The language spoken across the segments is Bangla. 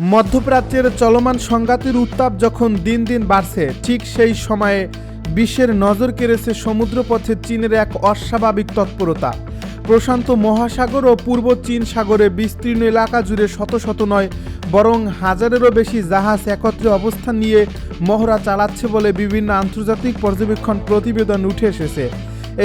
মধ্যপ্রাচ্যের চলমান সংঘাতের উত্তাপ যখন দিন দিন বাড়ছে, ঠিক সেই সময়ে বিশ্বের নজর কেড়েছে সমুদ্রপথে চীনের এক অস্বাভাবিক তৎপরতা। প্রশান্ত মহাসাগর ও পূর্ব চীন সাগরে বিস্তীর্ণ এলাকা জুড়ে শত শত নয়, বরং হাজারেরও বেশি জাহাজ একত্রে অবস্থান নিয়ে মহড়া চালাচ্ছে বলে বিভিন্ন আন্তর্জাতিক পর্যবেক্ষণ প্রতিবেদন উঠে এসেছে।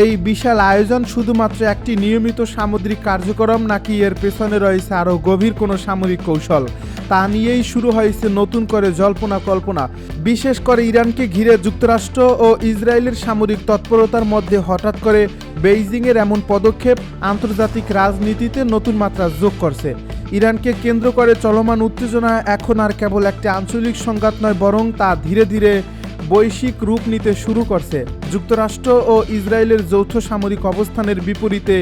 এই বিশাল আয়োজন শুধুমাত্র একটি নিয়মিত সামুদ্রিক কার্যক্রম, নাকি এর পেছনে রয়েছে আরও গভীর কোনো সামরিক কৌশল, তা নিয়েই শুরু হয়েছে নতুন করে জল্পনা কল্পনা। বিশেষ করে ইরানকে ঘিরে যুক্তরাষ্ট্র ও ইসরায়েলের সামরিক তৎপরতার মধ্যে হঠাৎ করে বেইজিংয়ের এমন পদক্ষেপ আন্তর্জাতিক রাজনীতিতে নতুন মাত্রা যোগ করছে। ইরানকে কেন্দ্র করে চলমান উত্তেজনা এখন আর কেবল একটি আঞ্চলিক সংঘাত নয়, বরং তা ধীরে ধীরে বৈশ্বিক রূপ নিতে শুরু করছে। যুক্তরাষ্ট্র ও ইসরায়েলের যৌথ সামরিক অবস্থানের বিপরীতে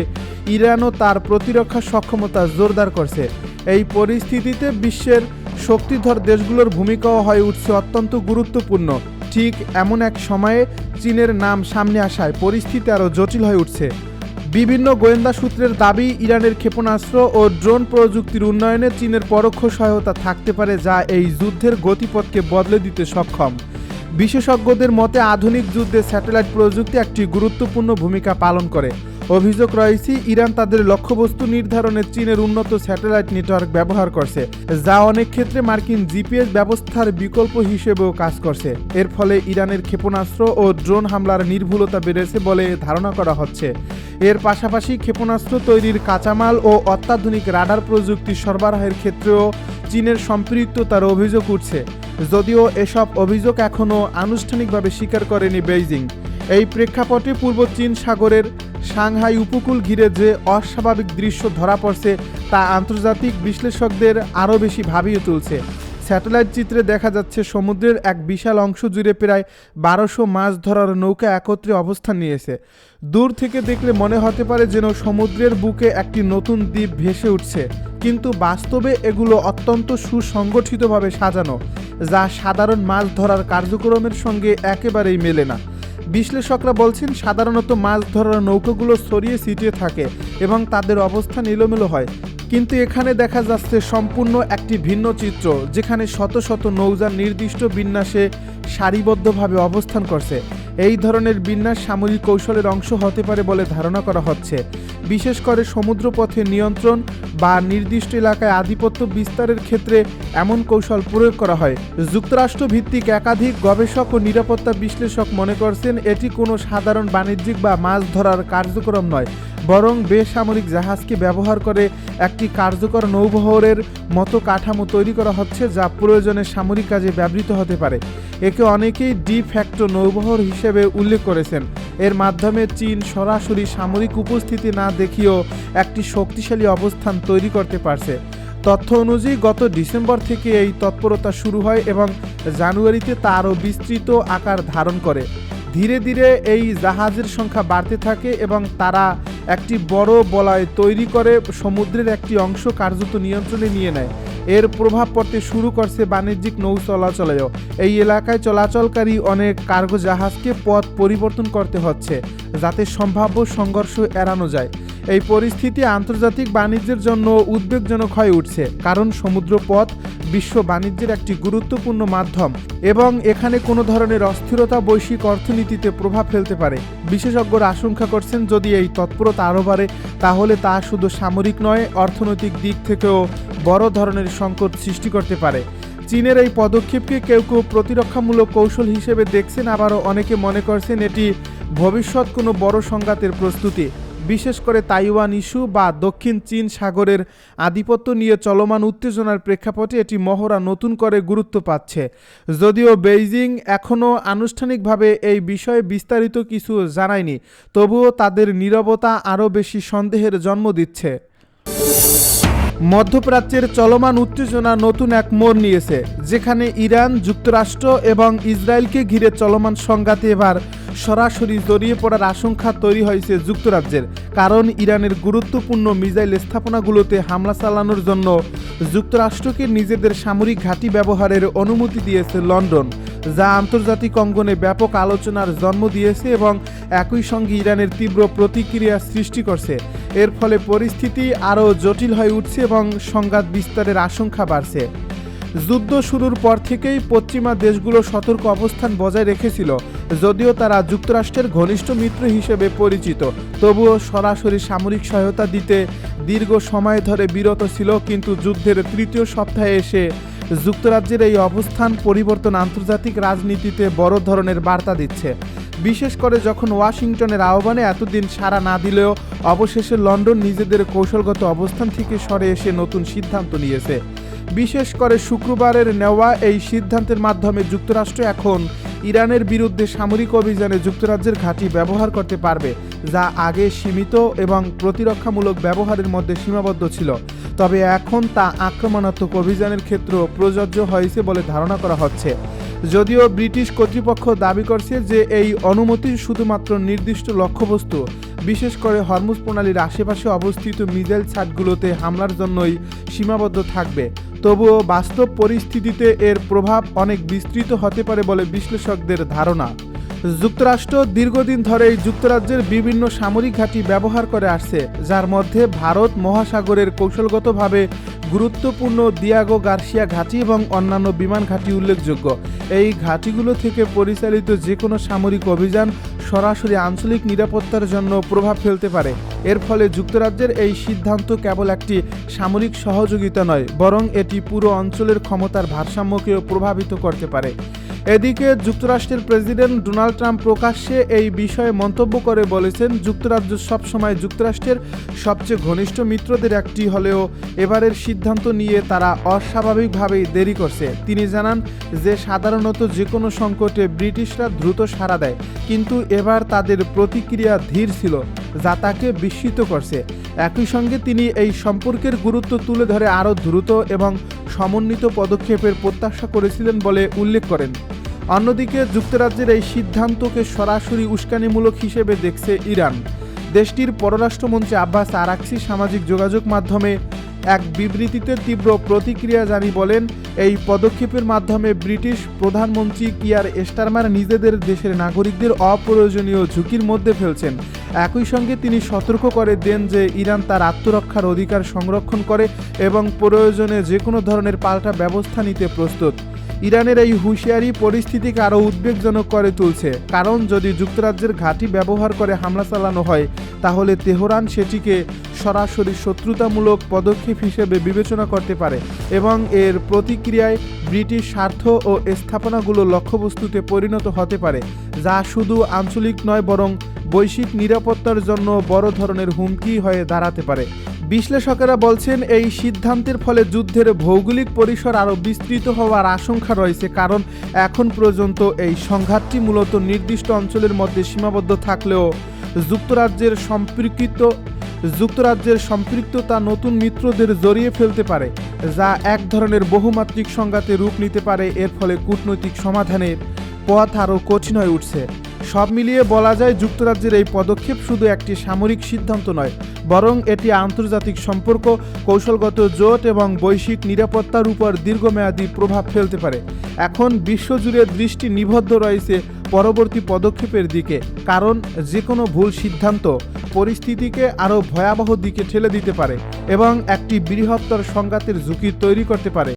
ইরানও তার প্রতিরক্ষা সক্ষমতা জোরদার করছে। এই পরিস্থিতিতে বিশ্বের শক্তিধর দেশগুলোর ভূমিকাও হয়ে উঠছে অত্যন্ত গুরুত্বপূর্ণ। ঠিক এমন এক সময়ে চীনের নাম সামনে আসায় পরিস্থিতি আরও জটিল হয়ে উঠছে। বিভিন্ন গোয়েন্দা সূত্রের দাবি, ইরানের ক্ষেপণাস্ত্র ও ড্রোন প্রযুক্তির উন্নয়নে চীনের পরোক্ষ সহায়তা থাকতে পারে, যা এই যুদ্ধের গতিপথকে বদলে দিতে সক্ষম। বিশেষজ্ঞদের মতে আধুনিক যুদ্ধে স্যাটেলাইট প্রযুক্তি একটি গুরুত্বপূর্ণ ভূমিকা পালন করে। অভিযোগ রয়েছে ইরান তাদের লক্ষ্যবস্তু নির্ধারণে চীনের উন্নত স্যাটেলাইট নেটওয়ার্ক ব্যবহার করছে, যা অনেক ক্ষেত্রে মার্কিন জিপিএস ব্যবস্থার বিকল্প হিসেবেও কাজ করছে। এর ফলে ইরানের ক্ষেপণাস্ত্র ও ড্রোন হামলার নির্ভুলতা বেড়েছে বলে ধারণা করা হচ্ছে। এর পাশাপাশি ক্ষেপণাস্ত্র তৈরির কাঁচামাল ও অত্যাধুনিক রাডার প্রযুক্তি সরবরাহের ক্ষেত্রেও চীনের সম্পৃক্ততার অভিযোগ উঠছে, যদিও এসব অভিযোগ এখনও আনুষ্ঠানিকভাবে স্বীকার করেনি বেইজিং। এই প্রেক্ষাপটে পূর্ব চীন সাগরের সাংহাই উপকূল ঘিরে যে অস্বাভাবিক দৃশ্য ধরা পড়ছে, তা আন্তর্জাতিক বিশ্লেষকদের আরও বেশি ভাবিয়ে তুলছে। স্যাটেলাইট চিত্রে দেখা যাচ্ছে সমুদ্রের এক বিশাল অংশ জুড়ে প্রায় 1200 মাছ ধরার নৌকা একত্রে অবস্থান নিয়েছে। দূর থেকে দেখলে মনে হতে পারে যেন সমুদ্রের বুকে একটি নতুন দ্বীপ ভেসে উঠছে, কিন্তু বাস্তবে এগুলো অত্যন্ত সুসংগঠিতভাবে সাজানো, যা সাধারণ মাছ ধরার কার্যক্রমের সঙ্গে একেবারেই মেলে না। বিশ্লেষকরা বলছেন, সাধারণত মাছ ধরার নৌকাগুলো ছড়িয়ে ছিটিয়ে থাকে এবং তাদের অবস্থান এলোমেলো হয়, কিন্তু এখানে দেখা যাচ্ছে সম্পূর্ণ একটি ভিন্ন চিত্র, যেখানে শত শত নৌযান নির্দিষ্ট বিন্যাসে সারিবদ্ধভাবে অবস্থান করছে। এই ধরনের বিন্যাস সামরিক কৌশলের অংশ হতে পারে বলে ধারণা করা হচ্ছে, বিশেষ করে সমুদ্রপথে নিয়ন্ত্রণ বা নির্দিষ্ট এলাকায় আধিপত্য বিস্তারের ক্ষেত্রে এমন কৌশল প্রয়োগ করা হয়। যুক্তরাষ্ট্র ভিত্তিক একাধিক গবেষক ও নিরাপত্তা বিশ্লেষক মনে করছেন, এটি কোনো সাধারণ বাণিজ্যিক বা মাছ ধরার কার্যক্রম নয়, বরং বেসামরিক জাহাজকে ব্যবহার করে একটি কার্যকর নৌবহরের মতো কাঠামো তৈরি করা হচ্ছে, যা প্রয়োজনে সামরিক কাজে ব্যবহৃত হতে পারে। একে অনেকেই ডি ফ্যাক্টো নৌবহর হিসেবে উল্লেখ করেছেন। এর মাধ্যমে চীন সরাসরি সামরিক উপস্থিতি না দেখিয়েও একটি শক্তিশালী অবস্থান তৈরি করতে পারছে। তথ্য অনুযায়ী গত ডিসেম্বর থেকে এই তৎপরতা শুরু হয় এবং জানুয়ারিতে তা আরও বিস্তৃত আকার ধারণ করে। ধীরে ধীরে এই জাহাজের সংখ্যা বাড়তে থাকে এবং তারা একটি বড় বলয় তৈরি করে সমুদ্রের একটি অংশ কার্যত নিয়ন্ত্রণে নিয়ে নেয়। এর প্রভাব পড়তে শুরু করছে বাণিজ্যিক নৌ চলাচলেও। এই এলাকায় চলাচলকারী অনেক কার্গো জাহাজকে পথ পরিবর্তন করতে হচ্ছে, যাতে সম্ভাব্য সংঘর্ষ এড়ানো যায়। এই পরিস্থিতি আন্তর্জাতিক বাণিজ্যের জন্য উদ্বেগজনক হয়ে উঠছে, কারণ সমুদ্রপথ বিশ্ব বাণিজ্যের একটি গুরুত্বপূর্ণ মাধ্যম এবং এখানে কোনো ধরনের অস্থিরতা বৈশ্বিক অর্থনীতিতে প্রভাব ফেলতে পারে। বিশেষজ্ঞরা আশঙ্কা করছেন, যদি এই তৎপরতা আরও বাড়ে, তাহলে তা শুধু সামরিক নয়, অর্থনৈতিক দিক থেকেও বড় ধরনের সংকট সৃষ্টি করতে পারে। চীনের এই পদক্ষেপকে কেউ কেউ প্রতিরক্ষামূলক কৌশল হিসেবে দেখছেন, আবারও অনেকে মনে করছেন এটি ভবিষ্যৎ কোনো বড় সংঘাতের প্রস্তুতি। বিশেষ করে তাইওয়ান ইস্যু বা দক্ষিণ চীন সাগরের আধিপত্য নিয়ে চলমান উত্তেজনার প্রেক্ষাপটে এটি মহড়া নতুন করে গুরুত্ব পাচ্ছে। যদিও বেইজিং এখনও আনুষ্ঠানিকভাবে এই বিষয়ে বিস্তারিত কিছু জানায়নি, তবুও তাদের নীরবতা আরও বেশি সন্দেহের জন্ম দিচ্ছে। মধ্যপ্রাচ্যের চলমান উত্তেজনা নতুন এক মোড় নিয়েছে, যেখানে ইরান, যুক্তরাষ্ট্র এবং ইসরায়েলকে ঘিরে চলমান সংঘাতে এবার সরাসরি জড়িয়ে পড়ার আশঙ্কা তৈরি হয়েছে যুক্তরাজ্যের। কারণ ইরানের গুরুত্বপূর্ণ মিসাইল স্থাপনাগুলোতে হামলা চালানোর জন্য যুক্তরাষ্ট্রকে নিজেদের সামরিক ঘাঁটি ব্যবহারের অনুমতি দিয়েছে লন্ডন, যা আন্তর্জাতিক অঙ্গনে ব্যাপক আলোচনার জন্ম দিয়েছে এবং একই সঙ্গে ইরানের তীব্র প্রতিক্রিয়া সৃষ্টি করছে। এর ফলে পরিস্থিতি আরও জটিল হয়ে উঠছে এবং সংঘাত বিস্তারের আশঙ্কা বাড়ছে। যুদ্ধ শুরুর পর থেকেই পশ্চিমা দেশগুলো সতর্ক অবস্থান বজায় রেখেছিল। যদিও তারা যুক্তরাষ্ট্রের ঘনিষ্ঠ মিত্র হিসেবে পরিচিত, তবুও সরাসরি সামরিক সহায়তা দিতে দীর্ঘ সময় ধরে বিরত ছিল। কিন্তু যুদ্ধের তৃতীয় সপ্তাহে এসে যুক্তরাজ্যের এই অবস্থান পরিবর্তন আন্তর্জাতিক রাজনীতিতে বড় ধরনের বার্তা দিচ্ছে। বিশেষ করে যখন ওয়াশিংটনের আহ্বানে এতদিন সাড়া না দিলেও অবশেষে লন্ডন নিজেদের কৌশলগত অবস্থান থেকে সরে এসে নতুন সিদ্ধান্ত নিয়েছে। বিশেষ করে শুক্রবারের নেওয়া এই সিদ্ধান্তের মাধ্যমে যুক্তরাষ্ট্র এখন ইরানের বিরুদ্ধে সামরিক অভিযানে যুক্তরাজ্যের ঘাঁটি ব্যবহার করতে পারবে, যা আগে সীমিত এবং প্রতিরক্ষামূলক ব্যবহারের মধ্যে সীমাবদ্ধ ছিল। তবে এখন তা আক্রমণাত্মক অভিযানের ক্ষেত্রেও প্রযোজ্য হয়েছে বলে ধারণা করা হচ্ছে। যদিও ব্রিটিশ কর্তৃপক্ষ দাবি করছে যে এই অনুমতি শুধুমাত্র নির্দিষ্ট লক্ষ্যবস্তু, বিশেষ করে হরমুজ প্রণালীর আশেপাশে অবস্থিত মিসাইল ছাদগুলোতে হামলার জন্যই সীমাবদ্ধ থাকবে। তবুও বাস্তব পরিস্থিতিতে এর প্রভাব অনেক বিস্তৃত হতে পারে বলে বিশ্লেষকদের ধারণা। যুক্তরাষ্ট্র দীর্ঘদিন ধরেই যুক্তরাজ্যের বিভিন্ন সামরিক ঘাঁটি ব্যবহার করে আসছে, যার মধ্যে ভারত মহাসাগরের কৌশলগতভাবে গুরুত্বপূর্ণ দিয়াগো গার্সিয়া ঘাঁটি এবং অন্যান্য বিমান ঘাঁটি উল্লেখযোগ্য। এই ঘাঁটিগুলো থেকে পরিচালিত যে কোনো সামরিক অভিযান সরাসরি আঞ্চলিক নিরাপত্তার জন্য প্রভাব ফেলতে পারে। এর ফলে যুক্তরাজ্যের এই সিদ্ধান্ত কেবল একটি সামরিক সহযোগিতা নয়, বরং এটি পুরো অঞ্চলের ক্ষমতার ভারসাম্যকেও প্রভাবিত করতে পারে। এদিকে যুক্তরাষ্ট্রের প্রেসিডেন্ট ডোনাল্ড ট্রাম্প প্রকাশ্যে এই বিষয়ে মন্তব্য করে বলেছেন, যুক্তরাজ্য সবসময় যুক্তরাষ্ট্রের সবচেয়ে ঘনিষ্ঠ মিত্রদের একটি হলেও এবারের সিদ্ধান্ত নিয়ে তারা অস্বাভাবিকভাবেই দেরি করছে। তিনি জানান যে সাধারণত যে কোনো সংকটে ব্রিটিশরা দ্রুত সাড়া দেয়, কিন্তু এবার তাদের প্রতিক্রিয়া ধীর ছিল, যা তাকে বিস্মিত করছে। একই সঙ্গে তিনি এই সম্পর্কের গুরুত্ব তুলে ধরে আরও দ্রুত এবং সমন্বিত পদক্ষেপের প্রত্যাশা করেছিলেন বলে উল্লেখ করেন। অন্যদিকে যুক্তরাজ্যের এই সিদ্ধান্তকে সরাসরি উস্কানিমূলক হিসেবে দেখছে ইরান। দেশটির পররাষ্ট্রমন্ত্রী আব্বাস আরাকচি সামাজিক যোগাযোগ মাধ্যমে এক বিবৃতিতে তীব্র প্রতিক্রিয়া জানিয়ে বলেন, এই পদক্ষেপের মাধ্যমে ব্রিটিশ প্রধানমন্ত্রী কিয়ার স্টারমার নিজেদের দেশের নাগরিকদের অপ্রয়োজনীয় ঝুঁকির মধ্যে ফেলছেন। একই সঙ্গে তিনি সতর্ক করে দেন যে ইরান তার আত্মরক্ষার অধিকার সংরক্ষণ করে এবং প্রয়োজনে যে কোনো ধরনের পাল্টা ব্যবস্থা নিতে প্রস্তুত। ইরানের এই হুঁশিয়ারি পরিস্থিতিকে আরও উদ্বেগজনক করে তুলছে, কারণ যদি যুক্তরাজ্যের ঘাঁটি ব্যবহার করে হামলা চালানো হয় তাহলে তেহরান সেটিকে সরাসরি শত্রুতামূলক পদক্ষেপ হিসেবে বিবেচনা করতে পারে এবং এর প্রতিক্রিয়ায় ব্রিটিশ স্বার্থ ও স্থাপনাগুলো লক্ষ্যবস্তুতে পরিণত হতে পারে, যা শুধু আঞ্চলিক নয় বরং বৈশ্বিক নিরাপত্তার জন্য বড় ধরনের হুমকি হয়ে দাঁড়াতে পারে। বিশ্লেষকেরা বলছেন, এই সিদ্ধান্তের ফলে যুদ্ধের ভৌগোলিক পরিসর আরও বিস্তৃত হওয়ার আশঙ্কা রয়েছে, কারণ এখন পর্যন্ত এই সংঘাতটি মূলত নির্দিষ্ট অঞ্চলের মধ্যে সীমাবদ্ধ থাকলেও যুক্তরাজ্যের সম্পৃক্ততা নতুন মিত্রদের জড়িয়ে ফেলতে পারে, যা এক ধরনের বহুমাত্রিক সংঘাতে রূপ নিতে পারে। এর ফলে কূটনৈতিক সমাধানের পথ আরও কঠিন হয়ে উঠছে। সব মিলিয়ে বলা যায়, যুক্তরাজ্যের এই পদক্ষেপ শুধু একটি সামরিক সিদ্ধান্ত নয়, বরং এটি আন্তর্জাতিক সম্পর্ক, কৌশলগত জোট এবং বৈশ্বিক নিরাপত্তার উপর দীর্ঘমেয়াদী প্রভাব ফেলতে পারে। এখন বিশ্বজুড়ে দৃষ্টি নিবদ্ধ রয়েছে পরবর্তী পদক্ষেপের দিকে, কারণ যে কোনো ভুল সিদ্ধান্ত পরিস্থিতিকে আরও ভয়াবহ দিকে ঠেলে দিতে পারে এবং একটি বৃহত্তর সংঘাতের ঝুঁকি তৈরি করতে পারে।